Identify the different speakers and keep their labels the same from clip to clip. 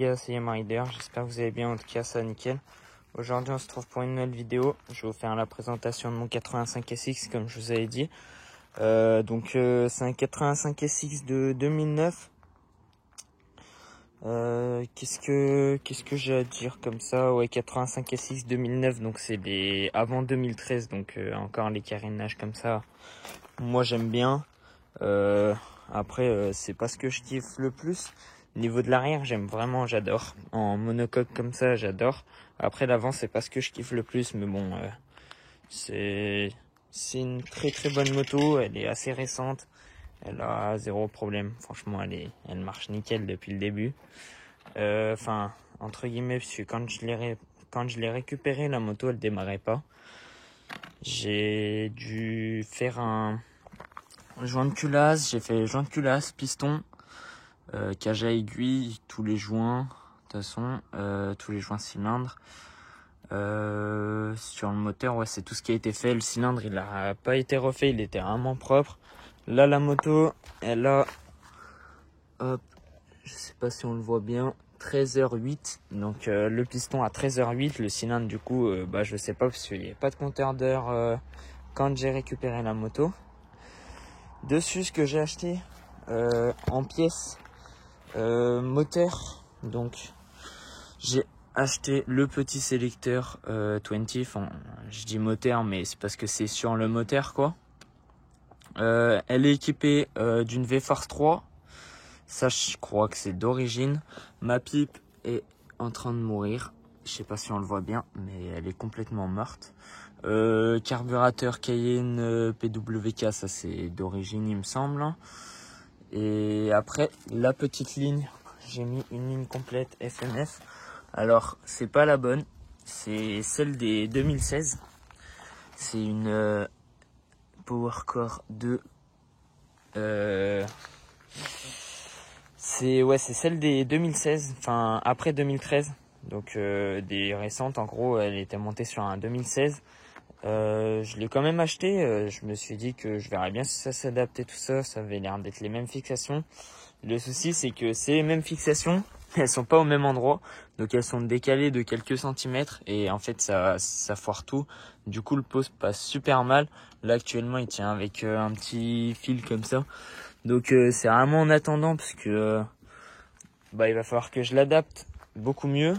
Speaker 1: gars, c'est Yam Rider, j'espère que vous allez bien, en tout cas ça nickel. Aujourd'hui on se retrouve pour une nouvelle vidéo, je vais vous faire la présentation de mon 85 SX comme je vous avais dit. C'est un 85 SX de 2009. Qu'est-ce que j'ai à dire comme ça? Ouais, 85 SX 2009, donc c'est des avant 2013, donc encore les carénages comme ça. Moi j'aime bien. Après c'est pas ce que je kiffe le plus. Niveau de l'arrière, j'aime vraiment, j'adore. En monocoque comme ça, j'adore. Après l'avant, c'est pas ce que je kiffe le plus, mais bon, c'est une très très bonne moto. Elle est assez récente. Elle a zéro problème. Franchement, elle marche nickel depuis le début. Enfin, entre guillemets, parce que quand je l'ai récupérée, la moto, elle démarrait pas. J'ai dû faire un joint de culasse. J'ai fait joint de culasse, piston. Cage à aiguille, tous les joints, de toute façon, tous les joints cylindres. Sur le moteur, ouais, c'est tout ce qui a été fait. Le cylindre, il a pas été refait, il était vraiment propre. Là, la moto, elle a, hop, je sais pas si on le voit bien, 13h08. Donc, le piston à 13h08, le cylindre, du coup, je sais pas, parce qu'il n'y a pas de compteur d'heure quand j'ai récupéré la moto. Dessus, ce que j'ai acheté en pièces, moteur, donc j'ai acheté le petit sélecteur 20, enfin je dis moteur mais c'est parce que c'est sur le moteur quoi. Elle est équipée d'une V-Force 3, ça je crois que c'est d'origine. Ma pipe est en train de mourir, je sais pas si on le voit bien mais elle est complètement morte. Carburateur Cayenne PWK, ça c'est d'origine il me semble. Et après, la petite ligne, j'ai mis une ligne complète FMF. Alors, c'est pas la bonne, c'est celle des 2016. C'est une PowerCore 2. C'est celle des 2016, enfin après 2013. Donc des récentes, en gros, elle était montée sur un 2016. Je l'ai quand même acheté, je me suis dit que je verrais bien si ça s'adaptait tout ça, ça avait l'air d'être les mêmes fixations. Le souci c'est que ces mêmes fixations, elles sont pas au même endroit, donc elles sont décalées de quelques centimètres et en fait ça foire tout. Du coup le pose passe super mal. Là actuellement il tient avec un petit fil comme ça, donc c'est vraiment en attendant parce que il va falloir que je l'adapte beaucoup mieux.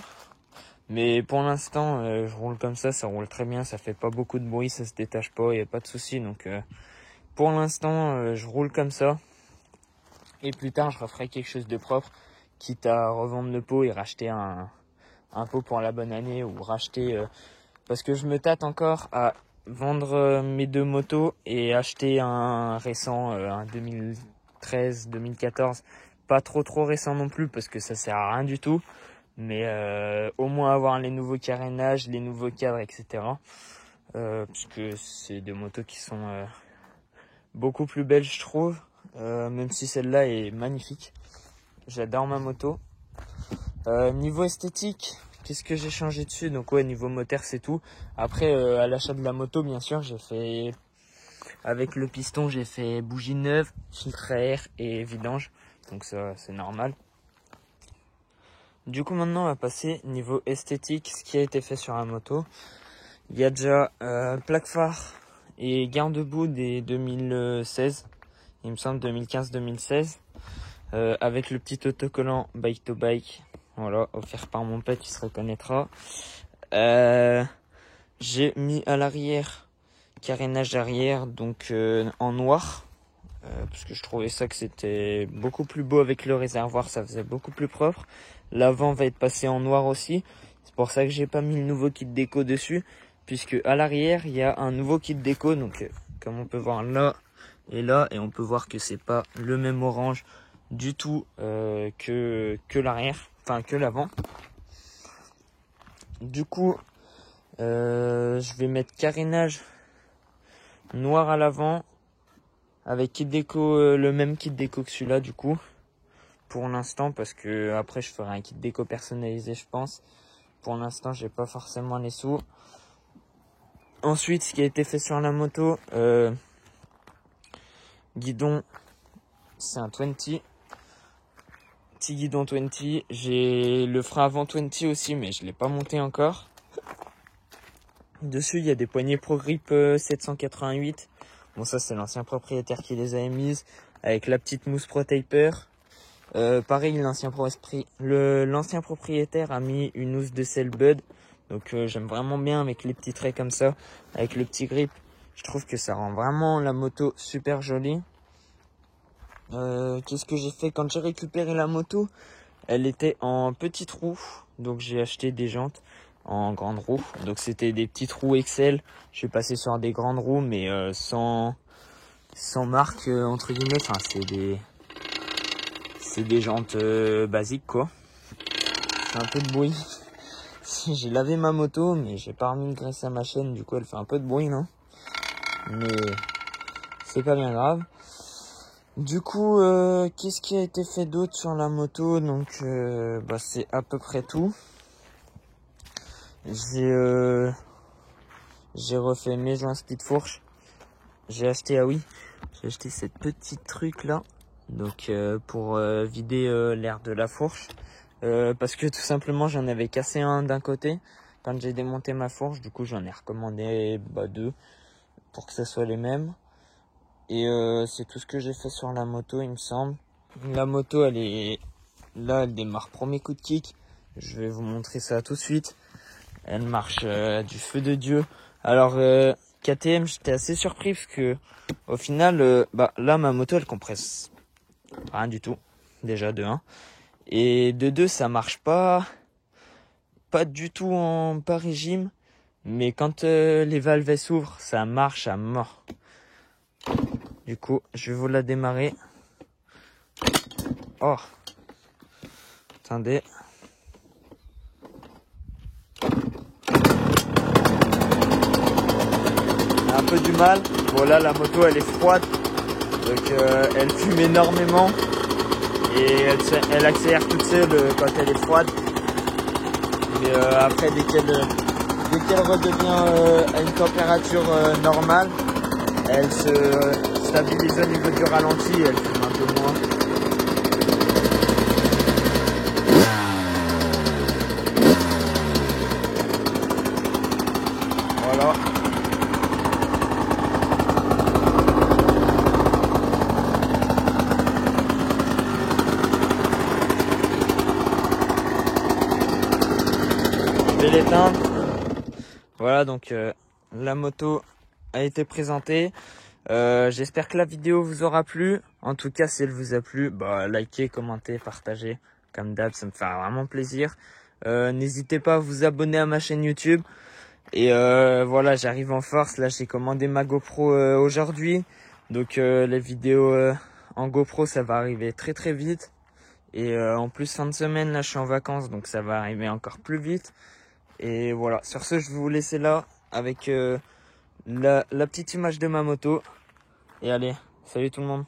Speaker 1: Mais pour l'instant, je roule comme ça roule très bien, ça fait pas beaucoup de bruit, ça se détache pas, y a pas de souci. Donc pour l'instant, je roule comme ça. Et plus tard, je referai quelque chose de propre, quitte à revendre le pot et racheter un pot pour la bonne année ou racheter parce que je me tâte encore à vendre mes deux motos et acheter un récent, un 2013, 2014, pas trop récent non plus parce que ça sert à rien du tout. Mais au moins avoir les nouveaux carénages, les nouveaux cadres, etc. Puisque c'est des motos qui sont beaucoup plus belles, je trouve. Même si celle-là est magnifique. J'adore ma moto. Niveau esthétique, qu'est-ce que j'ai changé dessus? Donc ouais, niveau moteur, c'est tout. Après, à l'achat de la moto, bien sûr, j'ai fait... Avec le piston, j'ai fait bougie neuve, filtre à air et vidange. Donc ça, c'est normal. Du coup maintenant on va passer niveau esthétique, ce qui a été fait sur la moto. Il y a déjà plaque phare et garde-boue des 2016, il me semble 2015-2016, avec le petit autocollant Bike to Bike, voilà, offert par mon pote, il se reconnaîtra. J'ai mis à l'arrière, carénage arrière, donc en noir. Parce que je trouvais ça que c'était beaucoup plus beau avec le réservoir, ça faisait beaucoup plus propre. L'avant va être passé en noir aussi, c'est pour ça que j'ai pas mis le nouveau kit déco dessus, puisque à l'arrière il y a un nouveau kit déco, donc comme on peut voir là, et on peut voir que c'est pas le même orange du tout que l'arrière, enfin que l'avant. Du coup je vais mettre carénage noir à l'avant, avec kit déco, le même kit déco que celui-là du coup, pour l'instant, parce que après je ferai un kit déco personnalisé je pense. Pour l'instant j'ai pas forcément les sous. Ensuite ce qui a été fait sur la moto, guidon c'est un 20, petit guidon 20. J'ai le frein avant 20 aussi, mais je l'ai pas monté encore. Dessus, il y a des poignées Pro Grip 788. Bon, ça, c'est l'ancien propriétaire qui les avait mises. Avec la petite mousse Pro Taper. Pareil, l'ancien propriétaire a mis une housse de Cell Bud. Donc, j'aime vraiment bien avec les petits traits comme ça. Avec le petit grip. Je trouve que ça rend vraiment la moto super jolie. Qu'est-ce que j'ai fait quand j'ai récupéré la moto? Elle était en petite roue. Donc, j'ai acheté des jantes en grande roue, donc c'était des petites roues Excel. Je suis passé sur des grandes roues, mais sans marque entre guillemets. Enfin, c'est des jantes basiques quoi. Fait un peu de bruit. J'ai lavé ma moto, mais j'ai pas remis de graisse à ma chaîne, du coup elle fait un peu de bruit, non? Mais c'est pas bien grave. Du coup, qu'est-ce qui a été fait d'autre sur la moto? Donc, c'est à peu près tout. J'ai refait mes joints speed fourche. J'ai acheté cette petite truc là, donc pour vider l'air de la fourche, parce que tout simplement j'en avais cassé un d'un côté quand j'ai démonté ma fourche. Du coup j'en ai recommandé deux pour que ce soit les mêmes. Et c'est tout ce que j'ai fait sur la moto, il me semble. La moto elle démarre premier coup de kick. Je vais vous montrer ça tout de suite. Elle marche du feu de Dieu. Alors KTM, j'étais assez surpris parce que au final, là ma moto elle compresse rien du tout. Déjà de 1. Et de 2, ça marche pas du tout en pas régime. Mais quand les valves s'ouvrent, ça marche à mort. Du coup, je vais vous la démarrer. Oh, attendez. Un peu du mal. Voilà, la moto elle est froide, donc elle fume énormément et elle accélère toute seule quand elle est froide. Mais après dès qu'elle redevient à une température normale, elle se stabilise au niveau du ralenti et elle fume un peu moins. Voilà. Je vais l'éteindre. Voilà, donc la moto a été présentée. J'espère que la vidéo vous aura plu. En tout cas, si elle vous a plu, likez, commentez, partagez. Comme d'hab, ça me fait vraiment plaisir. N'hésitez pas à vous abonner à ma chaîne YouTube. Et voilà, j'arrive en force. Là, j'ai commandé ma GoPro aujourd'hui. Donc les vidéos en GoPro, ça va arriver très très vite. Et en plus, fin de semaine, là, je suis en vacances. Donc ça va arriver encore plus vite. Et voilà, sur ce, je vais vous laisser là avec la petite image de ma moto. Et allez, salut tout le monde.